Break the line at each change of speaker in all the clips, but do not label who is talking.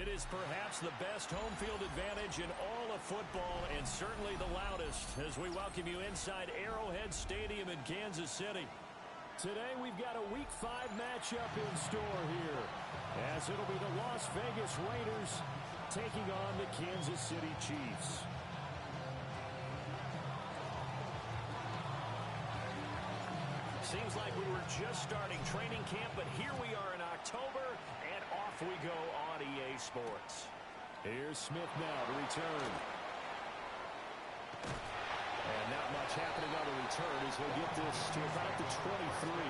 It is perhaps the best home field advantage in all of football and certainly the loudest as we welcome you inside Arrowhead Stadium in Kansas City. Today we've got a Week 5 matchup in store here as it'll be the Las Vegas Raiders taking on the Kansas City Chiefs. Seems like we were just starting training camp, but here we are in October, and off we go on EA Sports. Here's Smith now to return. And not much happening on the return as he'll get this to about the 23.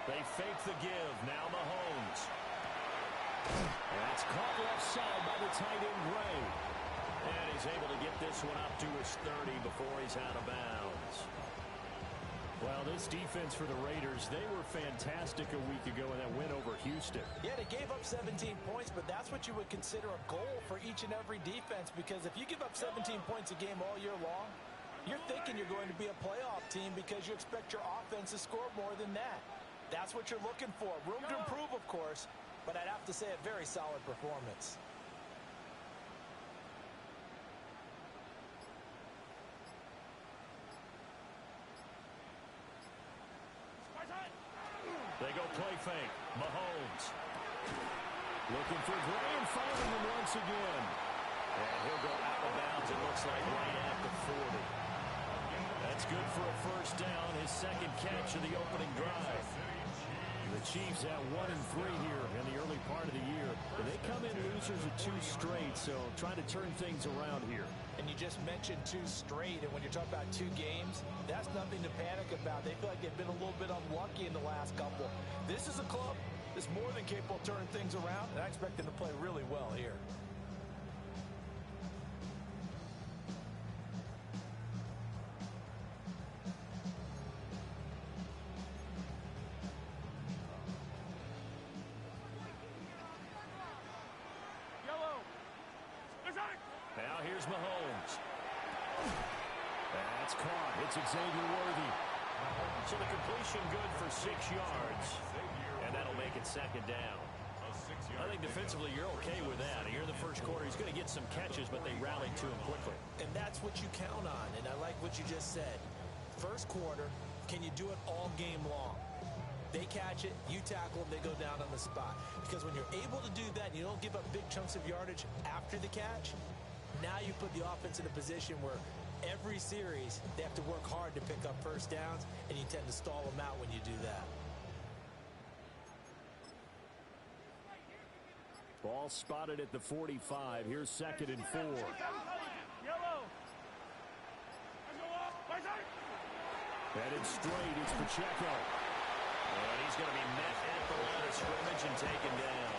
They fake the give. Now Mahomes. That's caught left side by the tight end, Gray. And he's able to get this one up to his 30 before he's out of bounds. Well, this defense for the Raiders, they were fantastic a week ago in that win over Houston.
Yeah, they gave up 17 points, but that's what you would consider a goal for each and every defense, because if you give up 17 points a game all year long, you're thinking you're going to be a playoff team because you expect your offense to score more than that. That's what you're looking for. Room to improve, of course, but I'd have to say a very solid performance.
They go play fake. Mahomes. Looking for Gray and finding him once again. And he'll go out of bounds, it looks like, right at the 40. That's good for a first down, his second catch of the opening drive. The Chiefs at 1-3 here in the early part of the year. But they come in losers of 2 straight, so trying to turn things around here.
And you just mentioned 2 straight, and when you're talking about 2 games, that's nothing to panic about. They feel like they've been a little bit unlucky in the last couple. This is a club that's more than capable of turning things around, and I expect them to play really well here.
Now here's Mahomes. That's caught. It's Xavier Worthy. So the completion good for 6 yards. And that'll make it second down. I think defensively you're okay with that. Here in the first quarter, he's going to get some catches, but they rallied to him quickly.
And that's what you count on, and I like what you just said. First quarter, can you do it all game long? They catch it, you tackle them, they go down on the spot. Because when you're able to do that and you don't give up big chunks of yardage after the catch, now you put the offense in a position where every series they have to work hard to pick up first downs, and you tend to stall them out when you do that.
Ball spotted at the 45. Here's 2nd and 4.
Yellow.
Headed straight, it's Pacheco. And he's going to be met at the line of scrimmage and taken down.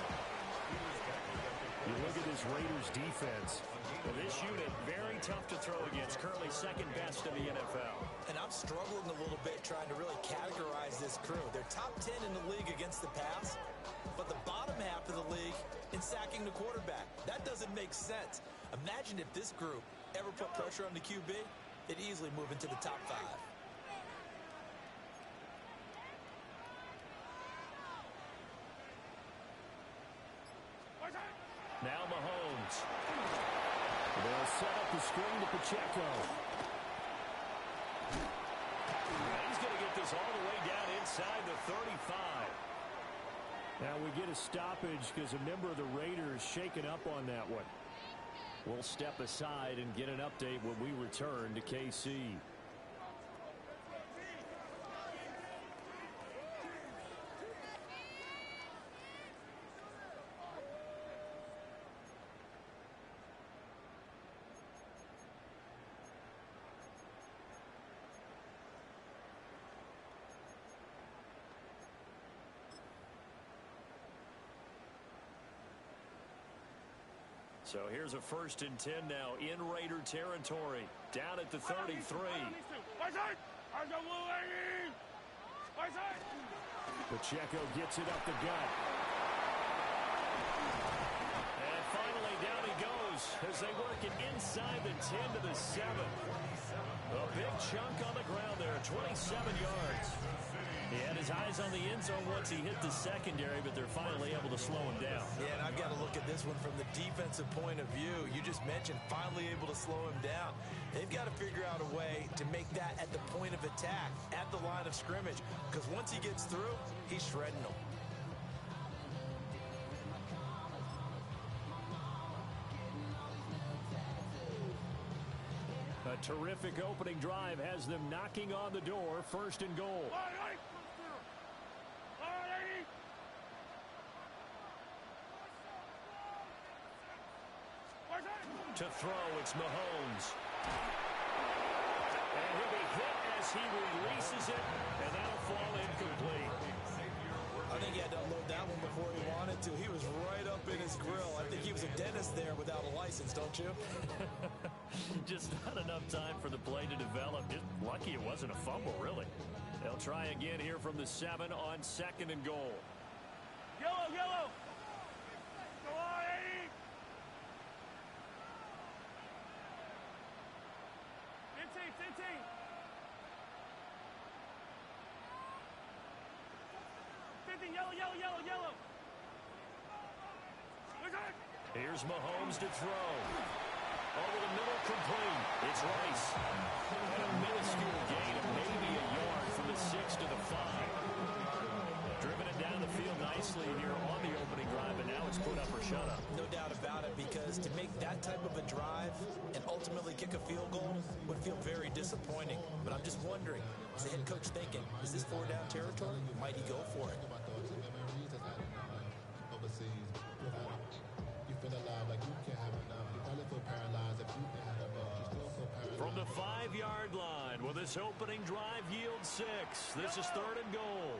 You look at this Raiders defense. Well, this unit, very tough to throw against. Currently second best in the NFL.
And I'm struggling a little bit trying to really categorize this crew. They're top 10 in the league against the pass, but the bottom half of the league in sacking the quarterback. That doesn't make sense. Imagine if this group ever put pressure on the QB, they'd easily move into the top 5.
Now Mahomes. They'll set up the screen to Pacheco. He's going to get this all the way down inside the 35. Now we get a stoppage because a member of the Raiders shaken up on that one. We'll step aside and get an update when we return to KC. So here's a 1st and 10 now in Raider territory. Down at the 33. Pacheco gets it up the gut. And finally down he goes as they work it inside the 10 to the 7. A big chunk on the ground there, 27 yards. He had his eyes on the end zone once he hit the secondary, but they're finally able to slow him down.
Yeah, and I've got to look at this one from the defensive point of view. You just mentioned finally able to slow him down. They've got to figure out a way to make that at the point of attack, at the line of scrimmage, because once he gets through, he's shredding them.
A terrific opening drive has them knocking on the door. 1st and goal. To throw, it's Mahomes. And he'll be hit as he releases it, and that'll fall incomplete.
I think he had to unload that one before he wanted to. He was right up in his grill. I think he was a dentist there without a license, don't you?
Just not enough time for the play to develop. Just lucky it wasn't a fumble, really. They'll try again here from the 7 on 2nd and goal.
Yellow, yellow. Go on, Eddie. 15. 50, yellow.
Here's Mahomes to throw. Over the middle, complete. It's Rice. And a minuscule gain of maybe a yard from the 6 to the 5. Driven it down the field nicely here on the opening drive, and now it's put up or shut up.
No doubt about it, because to make that type of a drive and ultimately kick a field goal would feel very disappointing. But I'm just wondering, is the head coach thinking, is this 4-down territory? Might he go for it?
From the 5-yard line, will this opening drive yield 6? This is 3rd and goal.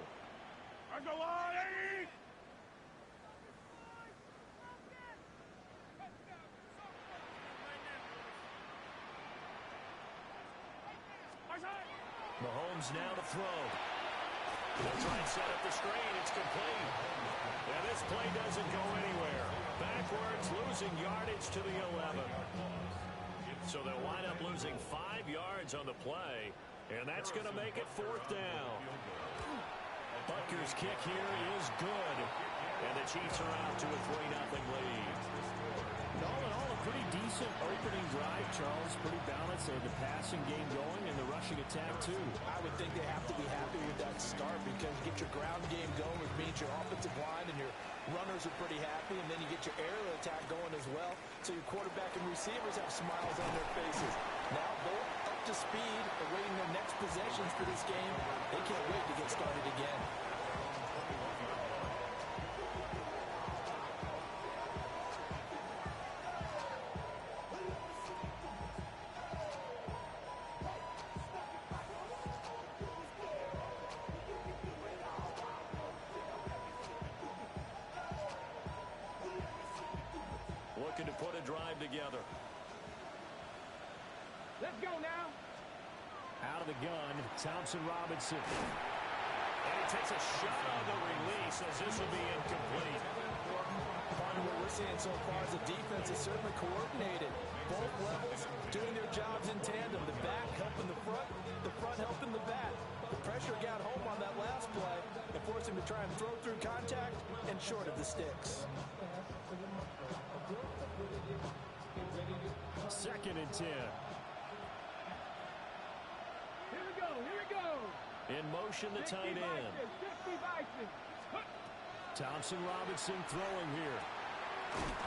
Go on, Eddie.
Mahomes now to throw. They'll try and set up the screen. It's complete. And this play doesn't go anywhere. Backwards, losing yardage to the 11. So they'll wind up losing 5 yards on the play. And that's going to make it 4th down. Butker's kick here is good. And the Chiefs are out to a 3-0 lead. All in all, a pretty decent opening drive, Charles. Pretty balanced. They had the passing game going and the rushing attack, too.
I would think they have to be happy with that start, because you get your ground game going, which means your offensive line and your runners are pretty happy, and then you get your aerial attack going as well. So your quarterback and receivers have smiles on their faces. Now both up to speed, awaiting their next possessions for this game. They can't wait to get started again.
Looking to put a drive together.
Let's go now.
Out of the gun, Thompson Robinson. And he takes a shot on the release as this will be incomplete.
Part of what we're seeing so far is the defense is certainly coordinated. Both levels doing their jobs in tandem. The back helping the front helping the back. The pressure got home on that last play and forced him to try and throw through contact and short of the sticks.
2nd and 10.
Here we go.
In motion, the tight end. Thompson Robinson throwing here.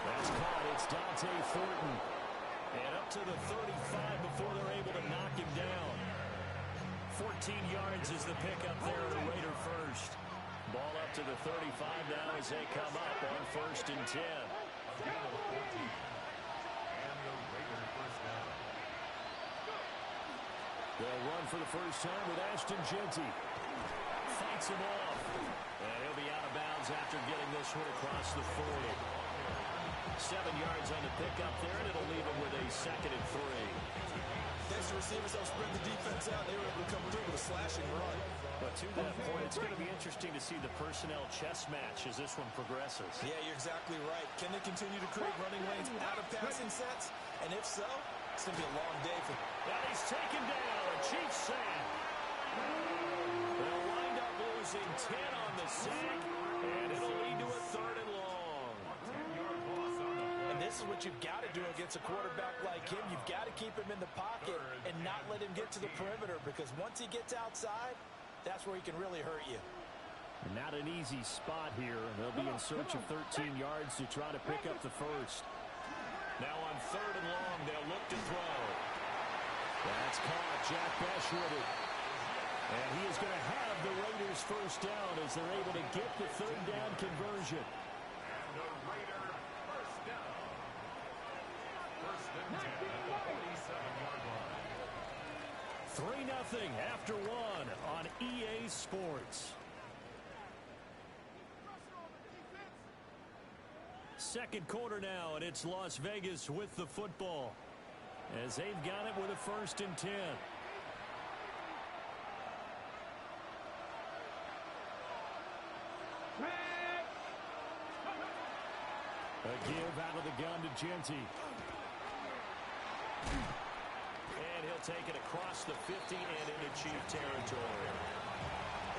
That's caught. It's Dante Thornton. And up to the 35 before they're able to knock him down. 14 yards is the pickup there at a Raider first. Ball up to the 35 now as they come up on 1st and 10. They'll run for the first time with Ashton Genty. Fights him off. And he'll be out of bounds after getting this one across the 40. 7 yards on the pickup there, and it'll leave him with a 2nd and 3.
Thanks to receivers help spread the defense out. They were able to come through with a slashing run.
But to that point, it's going to be interesting to see the personnel chess match as this one progresses.
Yeah, you're exactly right. Can they continue to create running lanes out of passing sets? And if so, it's going to be a long day for...
And he's taken down. A Chiefs sack. They'll wind up losing 10 on the sack, and it'll lead to a 3rd and long.
And this is what you've got to do against a quarterback like him. You've got to keep him in the pocket and not let him get to the perimeter, because once he gets outside, that's where he can really hurt you.
Not an easy spot here. They'll be in search of 13 yards to try to pick up the first. Now on 3rd and long, they'll look to throw. That's caught. Jack Bech with it. And he is going to have the Raiders first down as they're able to get the 3rd down conversion.
And the Raider first down. First and 10 at the 47-yard line.
3-0 after 1 on EA Sports. Second quarter now, and it's Las Vegas with the football as they've got it with a 1st and 10. A give out of the gun to Genty. And he'll take it across the 50 and into Chief territory.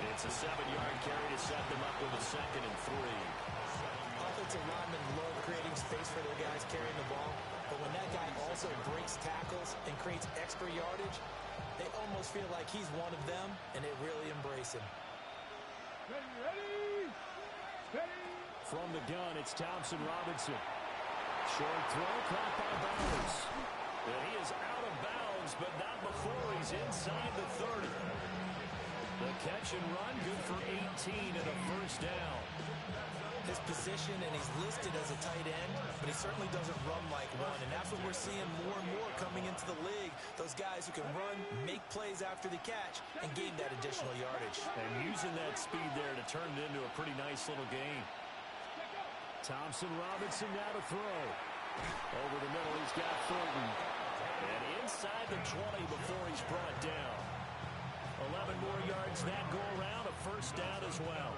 It's a 7-yard carry to set them up with a 2nd and 3.
Offensive linemen love creating space for their guys carrying the ball, but when that guy also breaks tackles and creates extra yardage, they almost feel like he's one of them, and they really embrace him.
Ready? Steady.
From the gun, it's Thompson Robinson. Short throw, caught by Bowers. And he is out of bounds, but not before he's inside the 30. The catch and run, good for 18 and a first down.
His position, and he's listed as a tight end, but he certainly doesn't run like one, and that's what we're seeing more and more coming into the league. Those guys who can run, make plays after the catch, and gain that additional yardage.
And using that speed there to turn it into a pretty nice little game. Thompson Robinson now to throw. Over the middle, he's got Thornton. And inside the 20 before he's brought down. 11 more yards that go around, a first down as well.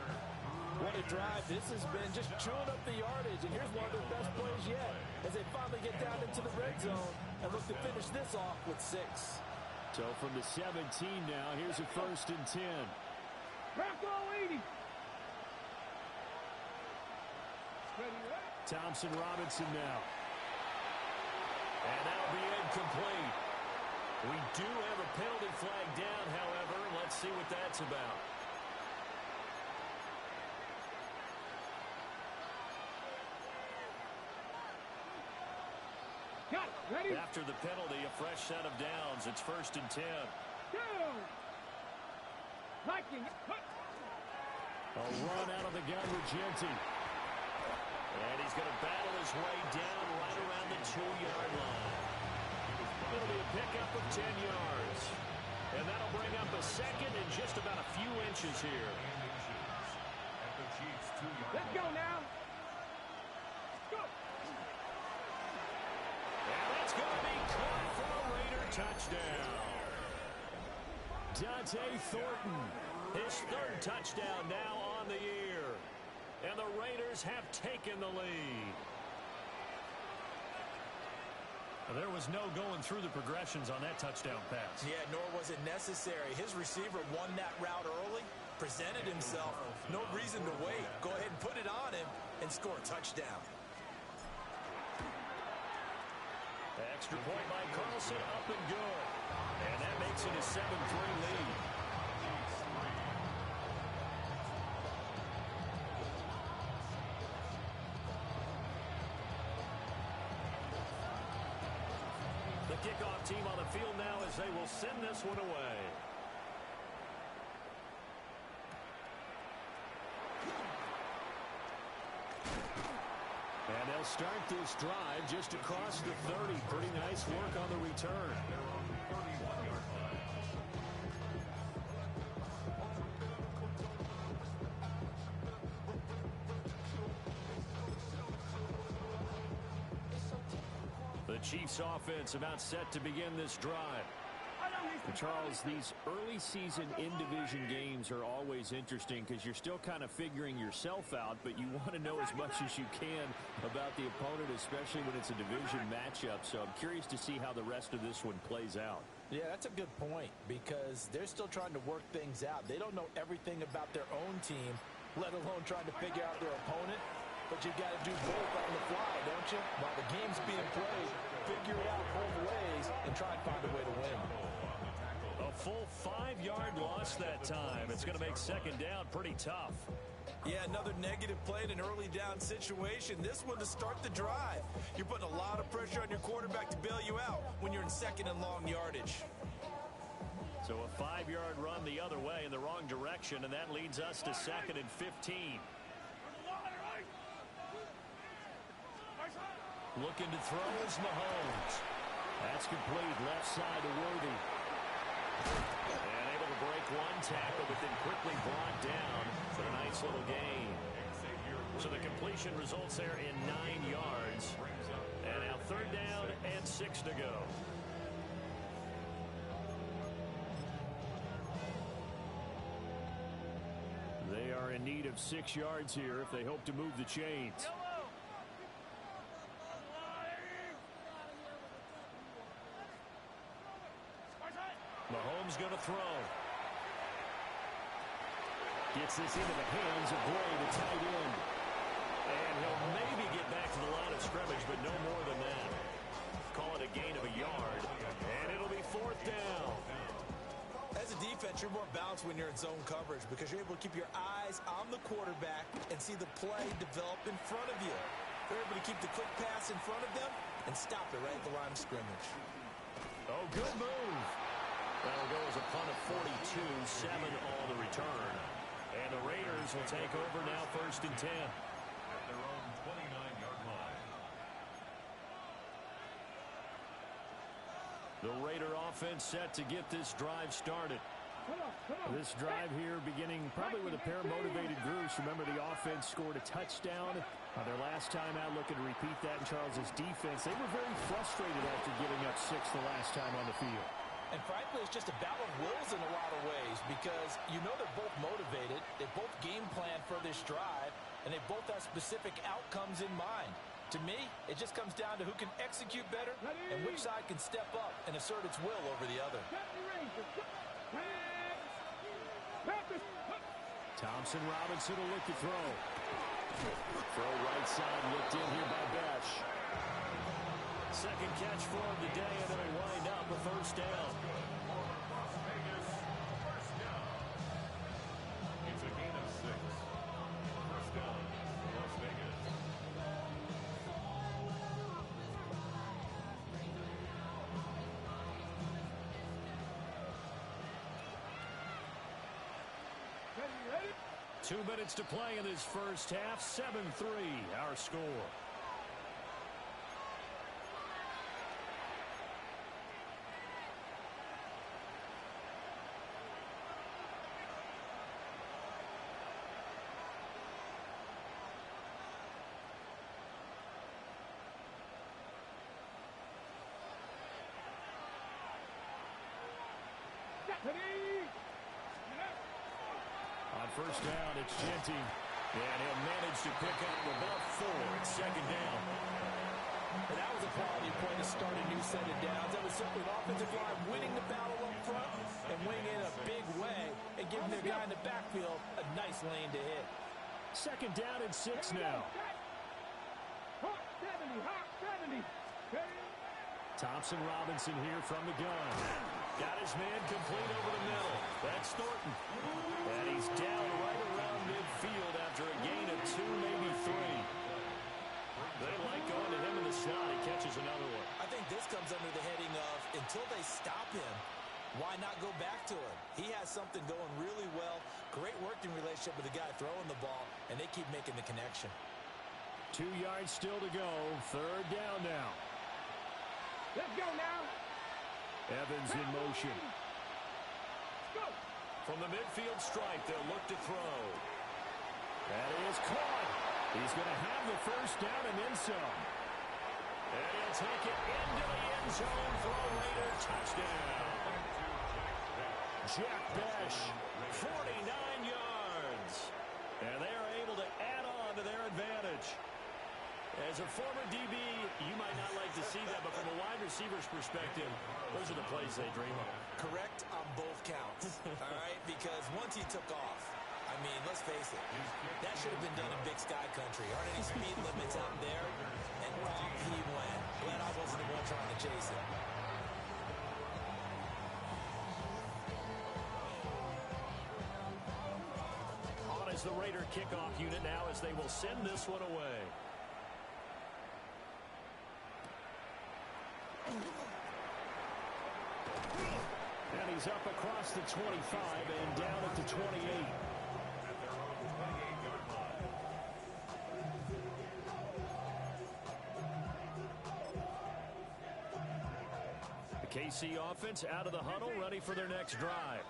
What a drive. This has been just chewing up the yardage, and here's one of their best plays yet as they finally get down into the red zone and look to finish this off with 6.
So from the 17 now, here's a 1st and 10.
Bronco 80.
Thompson Robinson now. And that'll be incomplete. We do have a penalty flag down, however. Let's see what that's about.
Got it. Ready?
After the penalty, a fresh set of downs. It's 1st and 10.
Go. Liking.
A run out of the gun with Genty. And he's going to battle his way down right around the 2-yard line. It'll be a pickup of 10 yards. And that'll bring up a 2nd and just about a few inches here.
At the Chiefs' 2-yard
Let's go now. Go.
And that's going to be caught for a Raider touchdown. Dante Thornton, his 3rd touchdown now on the year. And the Raiders have taken the lead. There was no going through the progressions on that touchdown pass.
Yeah, nor was it necessary. His receiver won that route early, presented himself. No reason to wait. Go ahead and put it on him and score a touchdown.
Extra point by Carlson, up and good. And that makes it a 7-3 lead. The kickoff team on the field now as they will send this one away. And they'll start this drive just across the 30. Pretty nice work on the return. The Chiefs offense about set to begin this drive. And Charles, these early season in-division games are always interesting because you're still kind of figuring yourself out, but you want to know as much as you can about the opponent, especially when it's a division matchup. So I'm curious to see how the rest of this one plays out.
Yeah, that's a good point because they're still trying to work things out. They don't know everything about their own team, let alone trying to figure out their opponent. But you've got to do both on the fly, don't you? While the game's being played, figure it out both ways and try and find a way to win.
A full 5-yard loss that time. It's going to make second down pretty tough.
Yeah, another negative play in an early down situation. This one to start the drive. You're putting a lot of pressure on your quarterback to bail you out when you're in second and long yardage.
So a 5-yard run the other way in the wrong direction, and that leads us to second and 15. Looking to throw is Mahomes. That's complete. Left side to Worthy. And able to break one tackle, but then quickly brought down for a nice little gain. So the completion results there in 9 yards. And now third down and 6 to go. They are in need of 6 yards here if they hope to move the chains. Mahomes going to throw. Gets this into the hands of Gray, the tight end. And he'll maybe get back to the line of scrimmage, but no more than that. Call it a gain of a yard, and it'll be fourth down.
As a defense, you're more balanced when you're in zone coverage because you're able to keep your eyes on the quarterback and see the play develop in front of you. They're able to keep the quick pass in front of them and stop it right at the line of scrimmage.
Oh, good move. That'll go as a punt of 42, 7 all the return. And the Raiders will take over now first and 10.
At their own 29-yard line.
The Raider offense set to get this drive started. This drive here beginning probably with a pair of motivated groups. Remember, the offense scored a touchdown on their last time out. Looking to repeat that in Charles's defense. They were very frustrated after giving up 6 the last time on the field.
And frankly, it's just a battle of wills in a lot of ways because you know they're both motivated, they both game plan for this drive, and they both have specific outcomes in mind. To me, it just comes down to who can execute better and which side can step up and assert its will over the other.
Thompson Robinson will look to throw. Throw right side, looked in here by Besh. Second catch for him today, and then they wind up a first down.
It's a gain of 6. First down, Las Vegas.
Ready?
2 minutes to play in this first half. 7-3, our score. On first down, it's Genty. And he'll manage to pick up about 4. It's second down.
And that was a quality point to start a new set of downs. That was certainly an offensive line winning the battle up front and winning in a big way and giving their guy in the backfield a nice lane to hit.
Second down and 6 now.
Hawk 70.
Thompson Robinson here from the gun. Got his man complete over the middle. That's Thornton. And he's down right around midfield after a gain of 2, maybe 3. They like going to him in the slot. He catches another one.
I think this comes under the heading of until they stop him, why not go back to him? He has something going really well. Great working relationship with the guy throwing the ball, and they keep making the connection.
2 yards still to go. Third down now.
Let's go now.
Evans in motion.
Go.
From the midfield stripe, they'll look to throw. That is caught. He's going to have the first down and then some. And he'll take it into the end zone for a Raider touchdown. Jack Besh, 49 yards. And they are able to add on to their advantage. As a former DB, you might not like to see that, but from a wide receiver's perspective, those are the plays they dream of.
Correct on both counts, all right? Because once he took off, I mean, let's face it, that should have been done in Big Sky Country. Aren't any speed limits out there? And off he went. Glad I wasn't the one trying to chase him.
On is the Raider kickoff unit now as they will send this one away. And he's up across the 25 and down at the 28. The KC offense out of the huddle, ready for their next drive.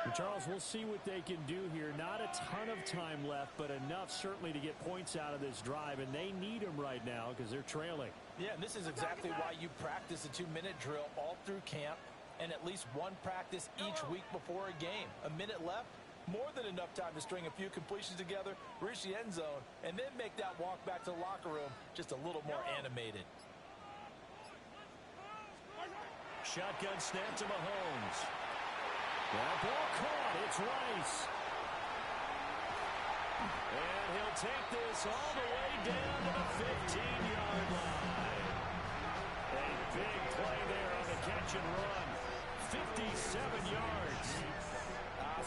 And Charles, we'll see what they can do here. Not a ton of time left, but enough certainly to get points out of this drive, and they need them right now because they're trailing.
Yeah, and this is exactly why you practice a 2-minute drill all through camp and at least one practice each week before a game. A minute left, more than enough time to string a few completions together, reach the end zone, and then make that walk back to the locker room just a little more animated.
Shotgun snap to Mahomes. That ball caught. It's Rice. And he'll take this all the way down to the 15-yard line. A big play there on the catch and run. 57 yards.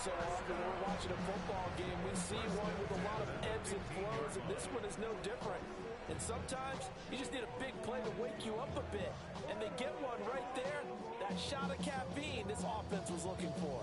So often when we're watching a football game, we see one with a lot of ebbs and flows, and this one is no different. And sometimes you just need a big play to wake you up a bit. And they get one right there. That shot of caffeine this offense was looking for.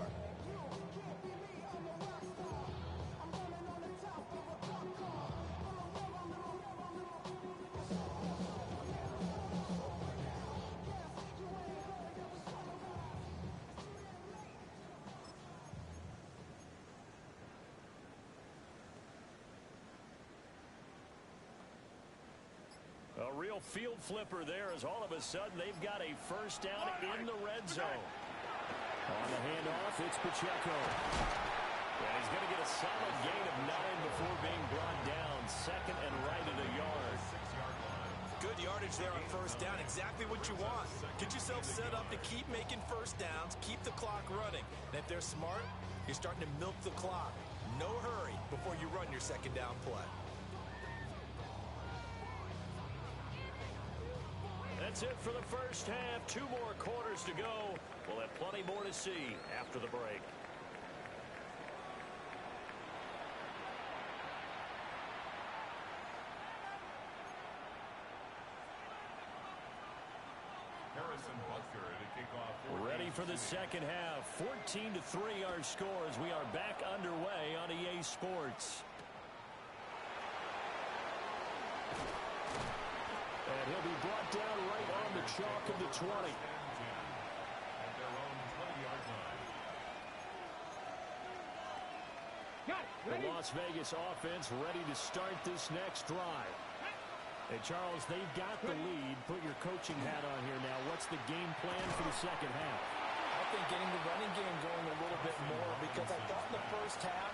A real field flipper there as all of a sudden they've got a first down in the red zone. On the handoff, it's Pacheco. And he's going to get a solid gain of 9 before being brought down. Second and right at a yard.
Good yardage there on first down. Exactly what you want. Get yourself set up to keep making first downs, keep the clock running. And if they're smart, you're starting to milk the clock. No hurry before you run your second down play.
That's it for the first half. 2 more quarters to go. We'll have plenty more to see after the break.
Harrison Butker to kick off.
Ready for the second half. 14-3 our score as we are back underway on EA Sports. And he'll be brought down right on the chalk of the 20.
At their own 20-yard line.
The Las Vegas offense ready to start this next drive. And Charles, they've got the lead. Put your coaching hat on here now. What's the game plan for the second half?
I think getting the running game going a little bit more, because I thought in the first half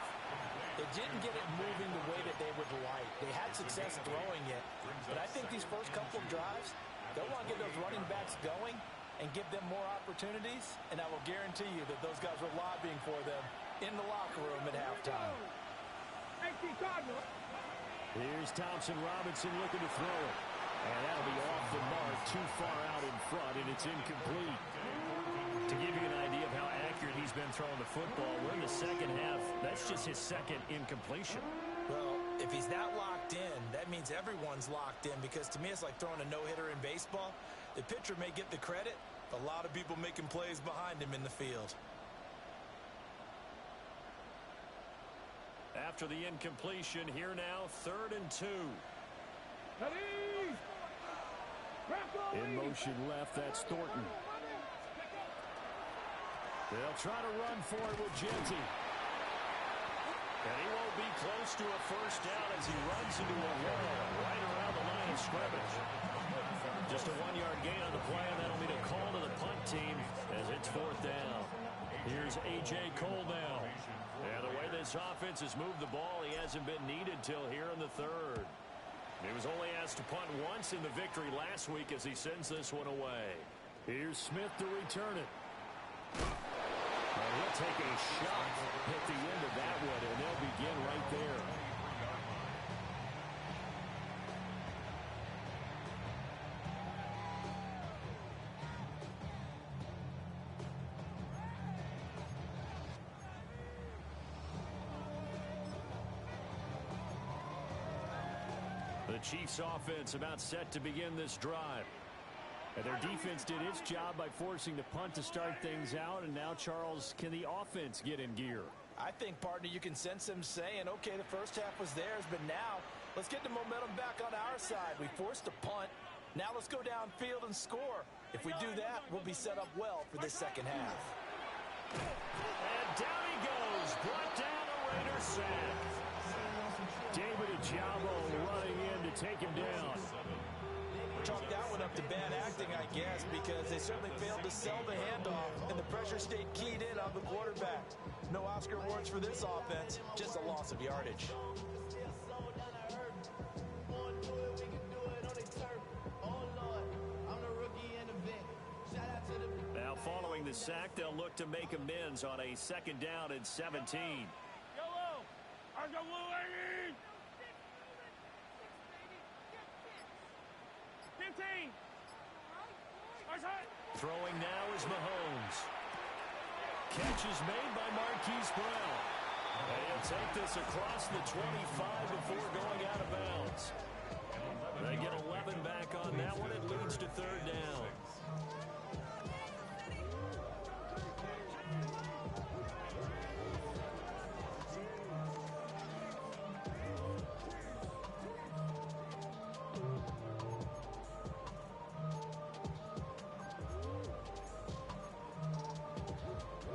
they didn't get it moving the way that they would like. They had success throwing it, but I think these first couple of drives, they'll want to get those running backs going and give them more opportunities, and I will guarantee you that those guys were lobbying for them in the locker room at halftime.
Here's Thompson Robinson looking to throw it. And that'll be off the mark, too far out in front, and it's incomplete. To give you an idea of how accurate he's been throwing the football, we're in the second half. That's just his second incompletion.
Well, if he's that locked in, that means everyone's locked in, because to me it's like throwing a no-hitter in baseball. The pitcher may get the credit, a lot of people making plays behind him in the field.
After the incompletion, here now, 3rd and 2. In motion left, that's Thornton. They'll try to run for it with Genty. And he won't be close to a first down as he runs into a wall right around the line of scrimmage. Just a 1-yard gain on the play, and that'll be a call to the punt team as it's 4th down. Here's A.J. Cole now. Yeah, the way this offense has moved the ball, he hasn't been needed till here in the 3rd. He was only asked to punt once in the victory last week as he sends this one away. Here's Smith to return it. He'll take a shot at the end of that one, and they'll begin right there. The Chiefs offense about set to begin this drive. And their defense did its job by forcing the punt to start things out. And now, Charles, can the offense get in gear?
I think, partner, you can sense them saying, okay, the first half was theirs, but now let's get the momentum back on our side. We forced a punt. Now let's go downfield and score. If we do that, we'll be set up well for this second half.
And down he goes. Brought down a Raider sack. David Ojabo running in to take him down.
Chalk that one up to bad acting, I guess, because they certainly failed to sell the handoff, and the pressure stayed keyed in on the quarterback. No Oscar awards for this offense, just a loss of yardage.
Now following the sack, they'll look to make amends on a 2nd down and 17.
Yellow! Argo Blue 80! 15!
Throwing now is Mahomes. Catch is made by Marquise Brown. And he'll take this across the 25 before going out of bounds. They get 11 back on that one. It leads to 3rd down.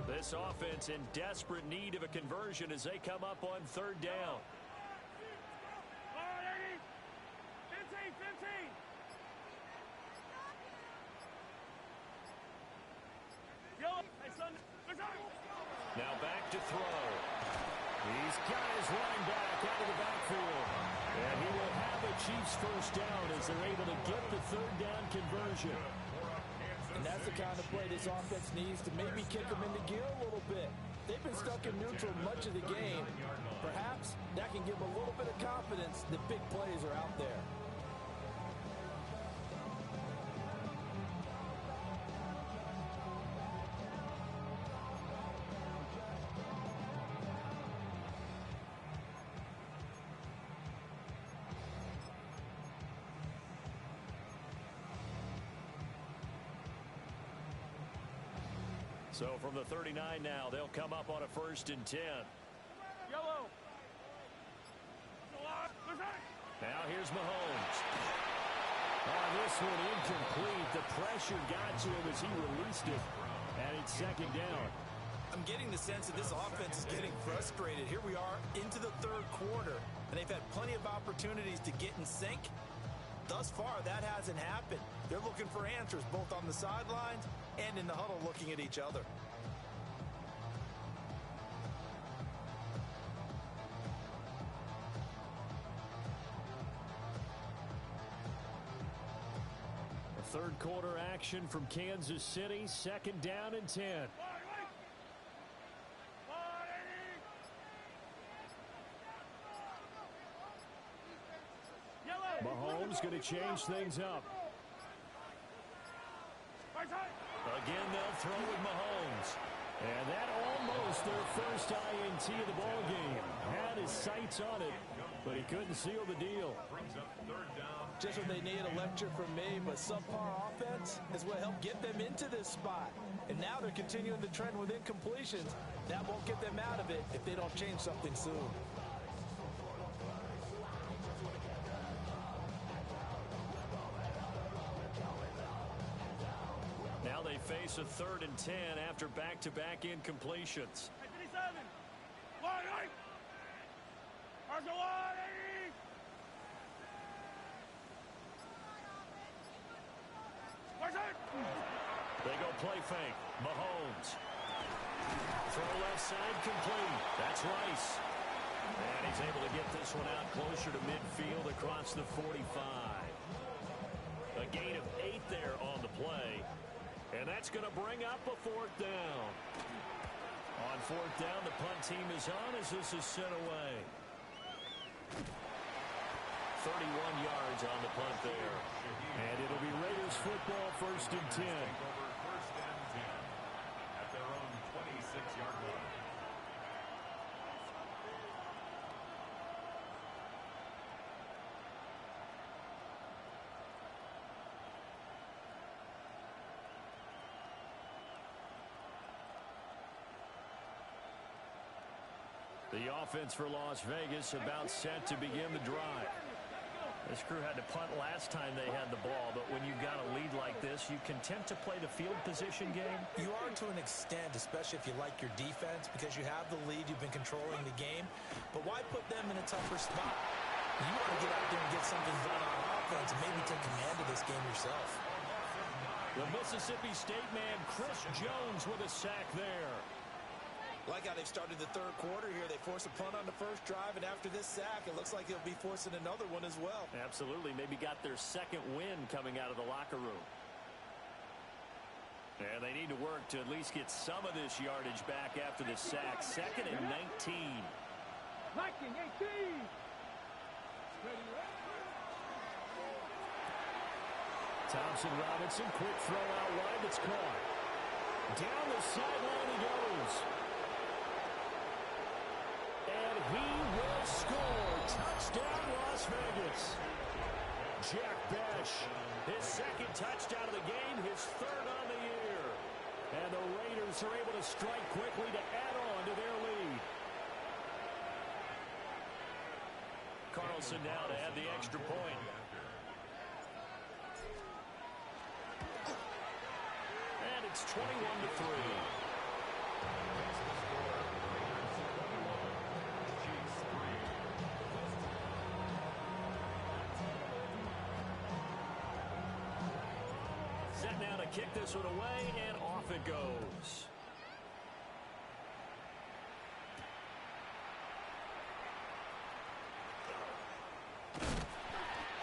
This offense in desperate need of a conversion as they come up on 3rd down.
15!
Now back to throw. He's got his running back out of the backfield. And he will have a Chiefs 1st down as they're able to get the 3rd down conversion.
And that's the kind of play this offense needs to maybe kick them into gear a little bit. They've been stuck in neutral much of the game. Perhaps that can give them a little bit of confidence that big plays are out there.
So from the 39 now, they'll come up on a 1st and 10.
Yellow!
Now here's Mahomes. On this one, incomplete. The pressure got to him as he released it. And it's 2nd down.
I'm getting the sense that this offense is getting frustrated. Here we are into the 3rd quarter, and they've had plenty of opportunities to get in sync. Thus far, that hasn't happened. They're looking for answers both on the sidelines and in the huddle looking at each other.
A 3rd quarter action from Kansas City, 2nd down and 10. Mahomes going to change things up. Again, they'll throw with Mahomes. And that almost their first INT of the ball game. Had his sights on it, but he couldn't seal the deal.
Just what they need, a lecture from me, but subpar offense is what helped get them into this spot. And now they're continuing the trend with incompletions. That won't get them out of it if they don't change something soon.
Now they face a 3rd and 10 after back-to-back incompletions.
57! Wide! Argo wide!
play fake. Mahomes. Throw left side complete. That's Rice. And he's able to get this one out closer to midfield across the 45. A gain of 8 there on the play. And that's going to bring up a 4th down. On 4th down, the punt team is on as this is sent away. 31 yards on the punt there. And it'll be Raiders football, 1st and 10.
First and 10 at their own 26-yard line.
The offense for Las Vegas about set to begin the drive. This crew had to punt last time they had the ball, but when you've got a lead like this, you can tend to play the field position game.
You are to an extent, especially if you like your defense, because you have the lead, you've been controlling the game. But why put them in a tougher spot? You want to get out there and get something done on offense and maybe take command of this game yourself.
The Mississippi State man, Chris Jones, with a sack there.
Like how they've started the 3rd quarter here. They force a punt on the first drive, and after this sack, it looks like they'll be forcing another one as well.
Absolutely. Maybe got their 2nd win coming out of the locker room. And they need to work to at least get some of this yardage back after the sack. 2nd and 19.
19-18.
Thompson Robinson, quick throw out wide that's caught. Down the sideline he goes. And he will score. Touchdown, Las Vegas. Jack Bash, his 2nd touchdown of the game, his 3rd on the year. And the Raiders are able to strike quickly to add on to their lead. Carlson now to add the extra point. And it's 21-3. Set now to kick this one away, and off it goes.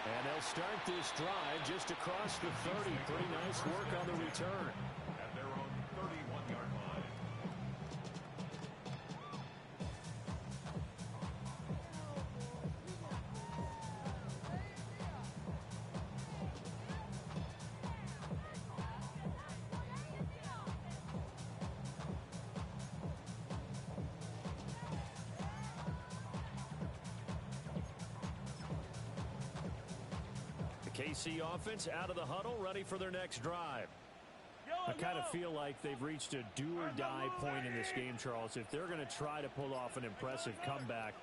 And they'll start this drive just across the 30. Pretty nice work on the return.
At their own 31-yard line.
KC offense out of the huddle, ready for their next drive. I kind of feel like they've reached a do-or-die point in this game, Charles. If they're going to try to pull off an impressive comeback,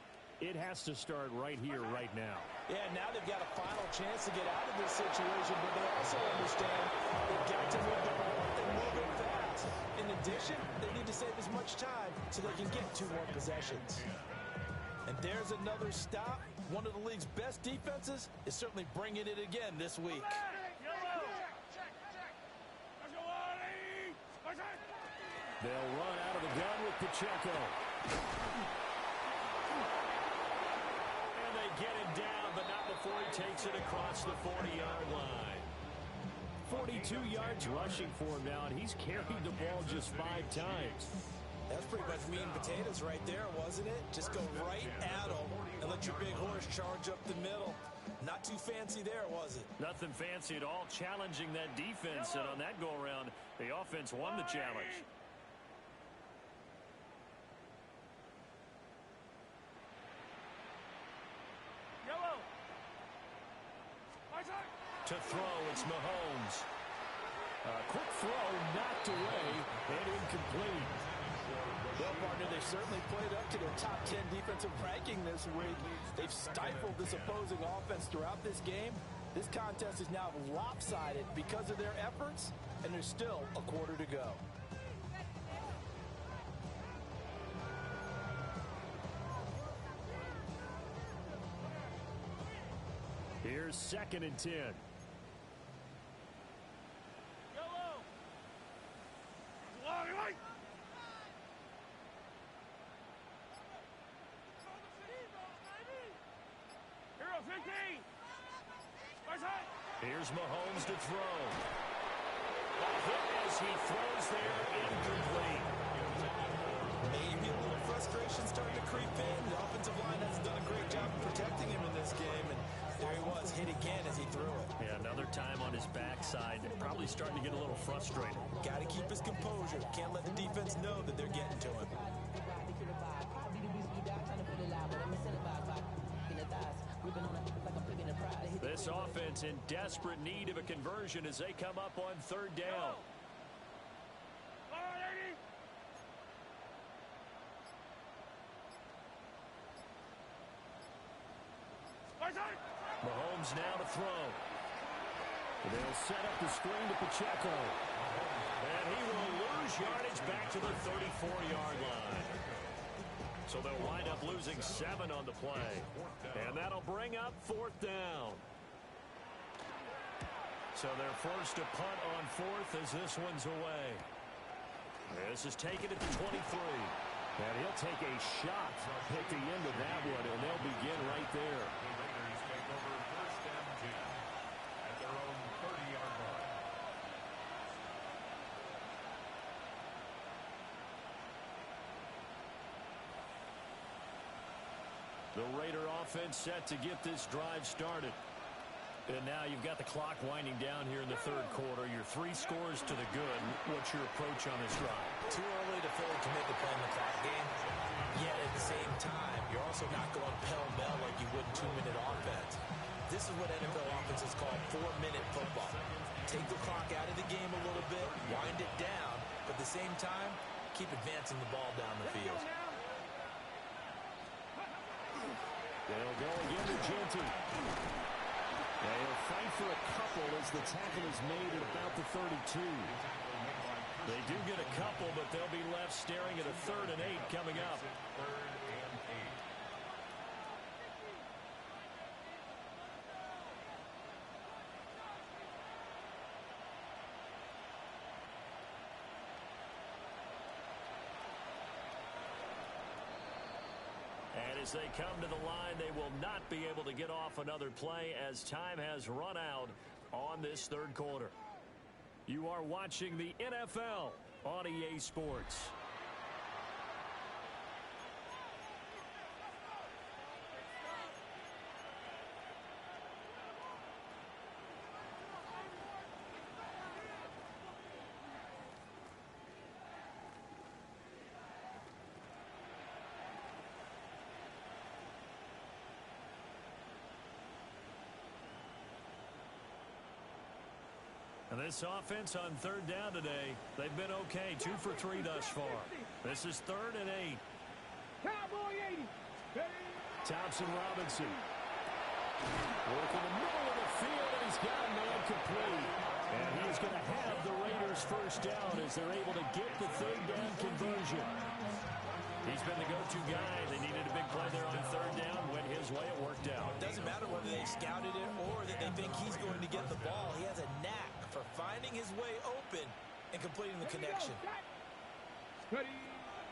it has to start right here, right now.
Yeah, now they've got a final chance to get out of this situation, but they also understand they've got to move the ball and move it fast. In addition, they need to save as much time so they can get 2 more possessions. And there's another stop. One of the league's best defenses is certainly bringing it again this week.
They'll run out of the gun with Pacheco. And they get him down, but not before he takes it across the 40-yard line. 42 yards rushing for him now, and he's carried the ball just 5 times.
That's pretty much meat and potatoes right there, wasn't it? Just go right at them and let your big horse charge up the middle. Not too fancy there, was it?
Nothing fancy at all, challenging that defense, and on that go-around, the offense won the challenge. To throw, it's Mahomes. Quick throw, knocked away, and incomplete.
Well, partner, they certainly played up to their top 10 defensive ranking this week. They've stifled this opposing offense throughout this game. This contest is now lopsided because of their efforts, and there's still a quarter to go.
Here's 2nd and 10. Here's Mahomes to throw. A hit as he throws there, incomplete.
Maybe a little frustration starting to creep in. The offensive line hasn't done a great job of protecting him in this game, and there he was, hit again as he threw it.
Yeah, another time on his backside, probably starting to get a little frustrated.
Got to keep his composure. Can't let the defense know that they're getting to him.
This offense in desperate need of a conversion as they come up on third down. Mahomes now to throw. They'll set up the screen to Pacheco. And he will lose yardage back to the 34-yard line. So they'll wind up losing 7 on the play. And that'll bring up fourth down. So they're forced to punt on fourth as this one's away. This is taken at the 23. And he'll take a shot at the end of that one, and they'll begin right there.
The Raiders take over first and 10 at their own 30-yard line.
The Raider offense set to get this drive started. And now you've got the clock winding down here in the third quarter. Your 3 scores to the good. What's your approach on this drive?
Too early to fully commit to playing the clock game. Yet at the same time, you're also not going pell-mell like you would in 2-minute offense. This is what NFL offenses call 4-minute football. Take the clock out of the game a little bit, wind it down, but at the same time, keep advancing the ball down the field.
They'll go again to Genty. They'll fight for a couple as the tackle is made at about the 32. They do get a couple, but they'll be left staring at a 3rd and 8 coming up.
3rd and 8.
And as they come to the line, they will not be able to get off another play as time has run out on this third quarter. You are watching the NFL on EA Sports. And this offense on third down today, they've been okay. 2 for 3 thus far. This is 3rd and 8.
Cowboy 80.
Thompson Robinson. Work in the middle of the field, and he's got a man complete. And he's going to have the Raiders first down as they're able to get the third down conversion. He's been the go-to guy. They needed a big play there on third down. Went his way. It worked out.
It doesn't matter whether they scouted it or that they think he's going to get the ball. He has a knack for finding his way open and completing the connection.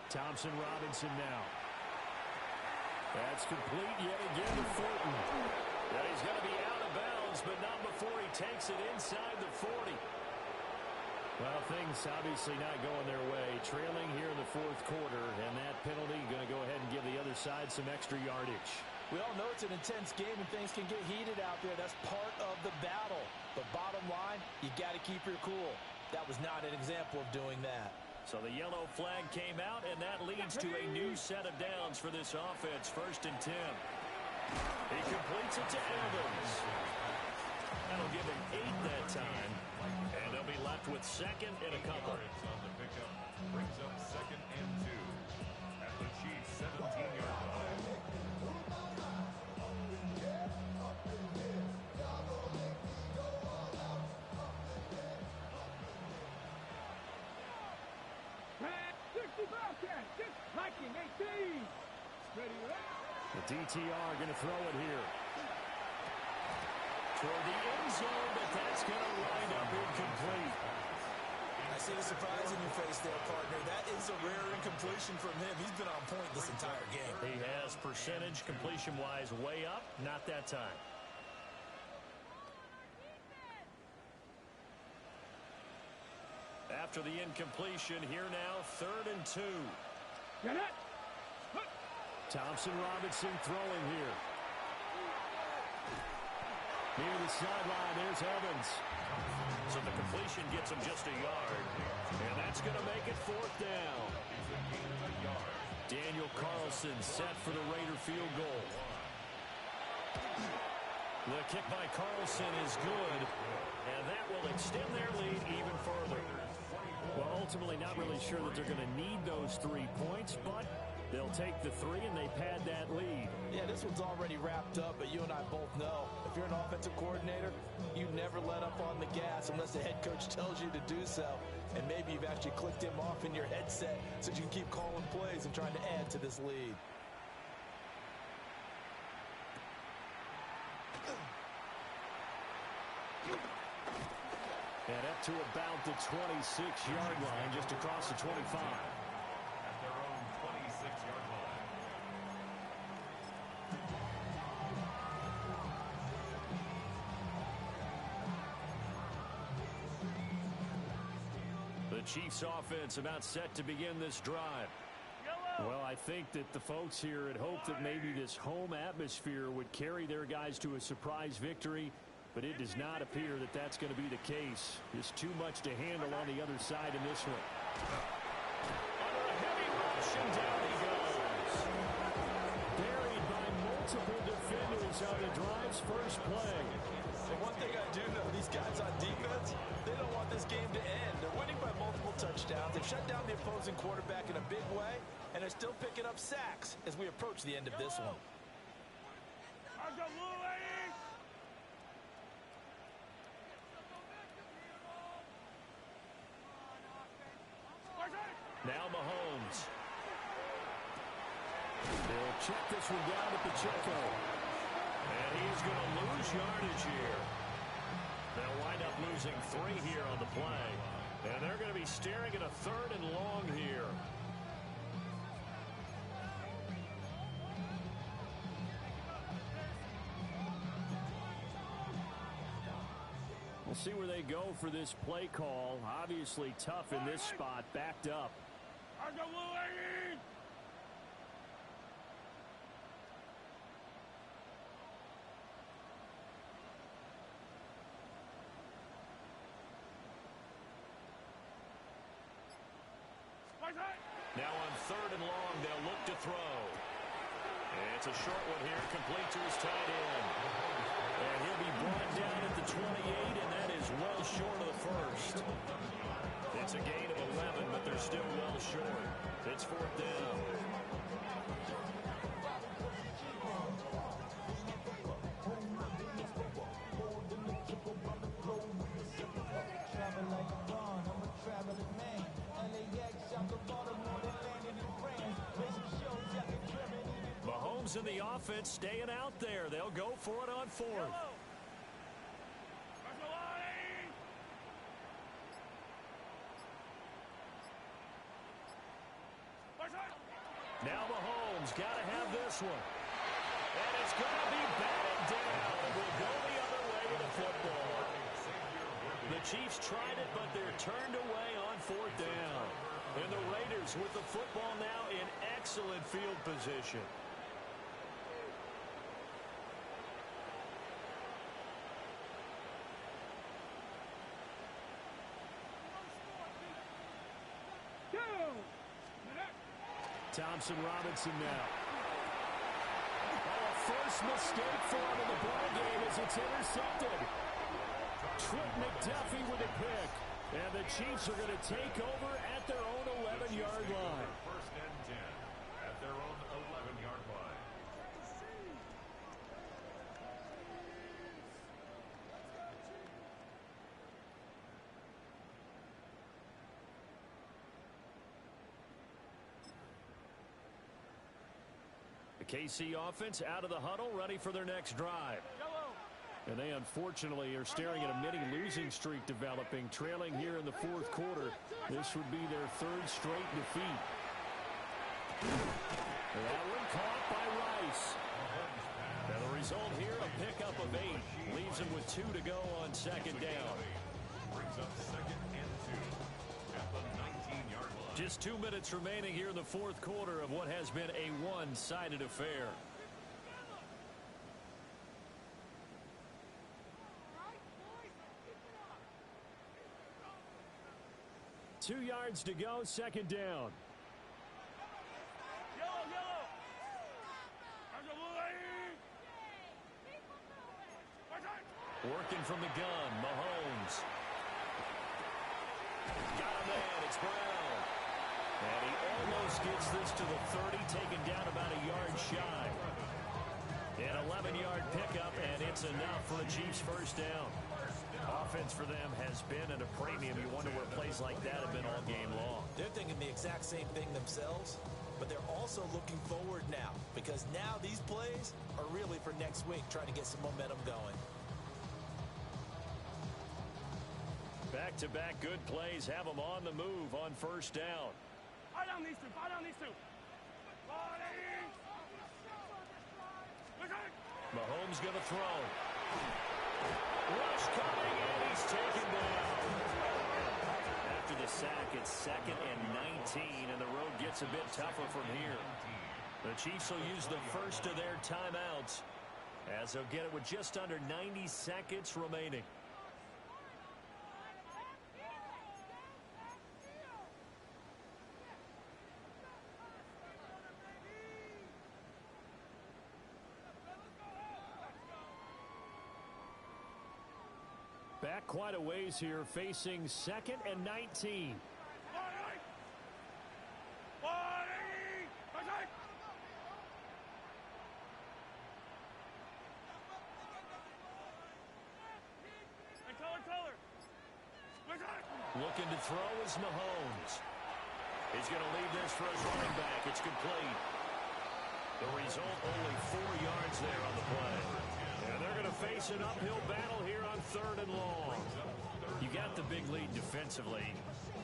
Thompson Robinson now. That's complete yet again to Thornton. Yeah, he's going to be out of bounds, but not before he takes it inside the 40. Well, things obviously not going their way. Trailing here in the fourth quarter, and that penalty going to go ahead and give the other side some extra yardage.
We all know it's an intense game and things can get heated out there. That's part of the battle. But bottom line, you got to keep your cool. That was not an example of doing that.
So the yellow flag came out, and that leads to a new set of downs for this offense. 1st and 10. He completes it to Evans. That'll give him 8 that time. And they'll be left with 2nd and a couple.
On the pickup brings up 2nd and 2 at the Chiefs' 17-yard line.
The DTR going to throw it here. Toward the end zone, but that's going to wind up incomplete.
I see the surprise in your face there, partner. That is a rare incompletion from him. He's been on point this entire game.
He has percentage completion-wise way up. Not that time. after the incompletion. Here now, 3rd and 2.
Get it.
Thompson Robinson throwing here. Near the sideline, there's Evans. So the completion gets him just a yard. And that's going to make it 4th down. Daniel Carlson set for the Raider field goal. The kick by Carlson is good, and that will extend their lead even further. Well, ultimately not really sure that they're going to need those 3 points, but they'll take the 3 and they pad that lead.
Yeah, this one's already wrapped up, but you and I both know if you're an offensive coordinator, you never let up on the gas unless the head coach tells you to do so. And maybe you've actually clicked him off in your headset so you can keep calling plays and trying to add to this lead.
And up to about the 26-yard line, just across the 25.
At their own 26-yard line.
The Chiefs offense about set to begin this drive. Well, I think that the folks here had hoped that maybe this home atmosphere would carry their guys to a surprise victory, but it does not appear that that's going to be the case. Just too much to handle on the other side in this one. Under a heavy rush, and down he goes. Buried by multiple defenders on the drive's first play.
And one thing I do know, these guys on defense, they don't want this game to end. They're winning by multiple touchdowns. They've shut down the opposing quarterback in a big way, and they're still picking up sacks as we approach the end of this one.
Now Mahomes. They'll check this one down at the Pacheco. And he's going to lose yardage here. They'll wind up losing 3 here on the play. And they're going to be staring at a 3rd and long here. We'll see where they go for this play call. Obviously tough in this spot, backed up. Now on 3rd and long, they'll look to throw. And it's a short one here, complete to his tight end. And he'll be brought down at the 28, and that is well short of the first. It's a gain of 11, but they're still well short. It's 4th down. Mahomes and the offense staying out there. They'll go for it on 4th. Now Mahomes got to have this one. And it's going to be batted down. We'll go the other way with the football. The Chiefs tried it, but they're turned away on 4th down. And the Raiders with the football now in excellent field position. Thompson Robinson now. Oh, a first mistake for him in the ball game as it's intercepted. Trent McDuffie with a pick. And the Chiefs are going to take over at their own 11-yard line.
1st and 10 at their own 11-yard line.
The KC offense out of the huddle, ready for their next drive. And they unfortunately are staring at a mini losing streak developing, trailing here in the 4th quarter. This would be their 3rd straight defeat. That one caught by Rice. Now the result here, a pickup of 8. Leaves them with 2 to go on 2nd down.
Brings up 2nd and 2 at the 19-yard line.
Just 2 minutes remaining here in the fourth quarter of what has been a one-sided affair. 2 yards to go, second down. Working from the gun, Mahomes. Got a man, it's Brown. And he almost gets this to the 30, taken down about a yard shy. An 11-yard pickup, and it's enough for a Chiefs first down. Offense for them has been at a premium. You wonder where plays like that have been all game long.
They're thinking the exact same thing themselves, but they're also looking forward now, because now these plays are really for next week, trying to get some momentum going.
Back-to-back good plays have them on the move on first down.
Fire down these two. Fire down these two.
Mahomes going to throw. Rush coming, and he's taken down. After the sack, it's 2nd and 19, and the road gets a bit tougher from here. The Chiefs will use the first of their timeouts, as they'll get it with just under 90 seconds remaining. Back quite a ways here, facing 2nd and 19. Looking to throw is Mahomes. He's going to leave this for his running back. It's complete. The result, only 4 yards there on the play. And they're going to face an uphill battle here on 3rd and long. You got the big lead defensively.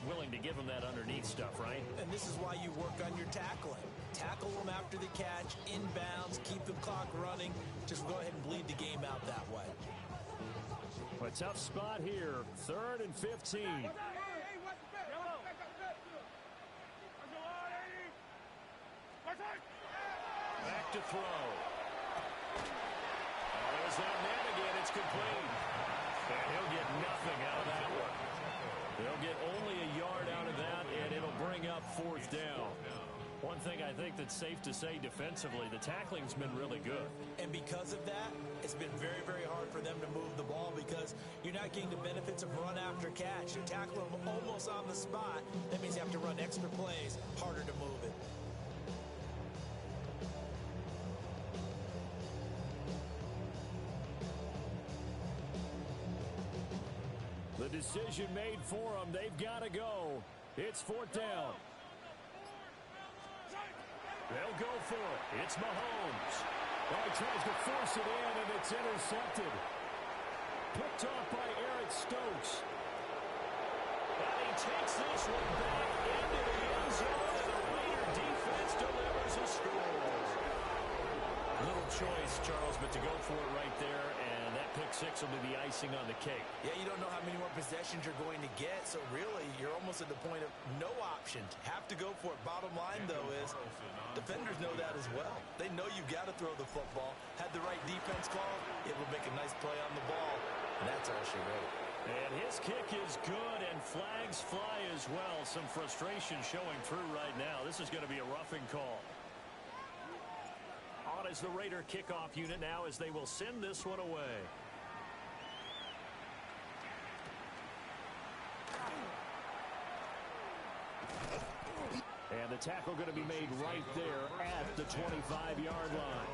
Willing to give them that underneath stuff, right?
And this is why you work on your tackling. Tackle them after the catch, inbounds, keep the clock running. Just go ahead and bleed the game out that way.
A tough spot here, 3rd and 15. Back to throw. There's that man again. It's complete. And he'll get nothing out of that one. They'll get only a yard out of that, and it'll bring up 4th down. One thing I think that's safe to say defensively, the tackling's been really good.
And because of that, it's been very, very hard for them to move the ball because you're not getting the benefits of run after catch. You're tackling them almost on the spot. That means you have to run extra plays, harder to move it.
The decision made for them. They've got to go. It's 4th down. They'll go for it. It's Mahomes. Well, he tries to force it in, and it's intercepted. Picked off by Eric Stokes. And he takes this one back into the end zone, and the Raider defense delivers a score. Little choice, Charles, but to go for it right there, and that pick-6 will be the icing on the cake.
Yeah, you don't know how many more possessions you're going to get, so really you're almost at the point of no options. Have to go for it. Bottom line, though, is defenders know that as well. They know you've got to throw the football. Had the right defense call, it will make a nice play on the ball, and that's all she wrote.
And his kick is good, and flags fly as well. Some frustration showing through right now. This is going to be a roughing call. On is the Raider kickoff unit now as they will send this one away. And the tackle going to be made right there at the 25-yard line.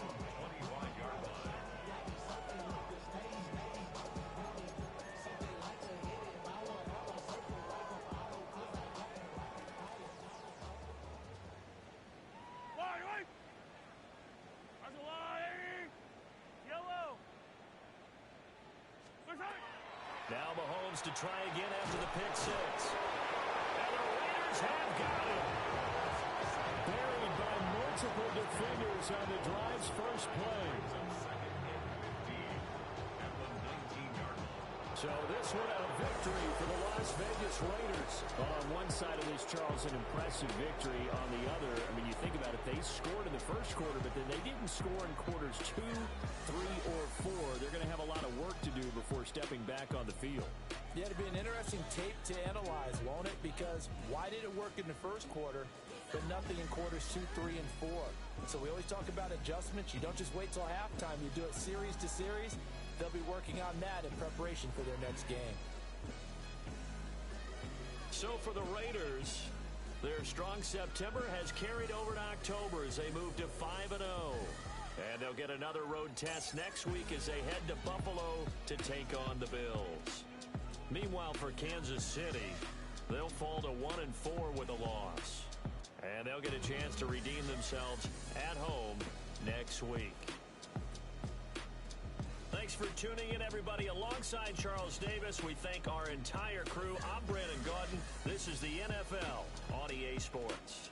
Now Mahomes to try again after the pick-6. And the Raiders have got him. Buried by multiple defenders on the drive's first play. So this one a victory for the Las Vegas Raiders.
Well, on one side of this, Charles, an impressive victory. On the other, I mean, you think about it, they scored in the first quarter, but then they didn't score in quarters 2, 3, or 4. They're going to have a lot of work to do before stepping back on the field.
Yeah, it'll be an interesting tape to analyze, won't it? Because why did it work in the first quarter, but nothing in quarters 2, 3, and 4? So we always talk about adjustments. You don't just wait till halftime. You do it series to series. They'll be working on that in preparation for their next game.
So for the Raiders, their strong September has carried over to October as they move to 5-0. And they'll get another road test next week as they head to Buffalo to take on the Bills. Meanwhile, for Kansas City, they'll fall to 1-4 with a loss. And they'll get a chance to redeem themselves at home next week. Thanks for tuning in, everybody. Alongside Charles Davis, we thank our entire crew. I'm Brandon Gaudin. This is the NFL on EA Sports.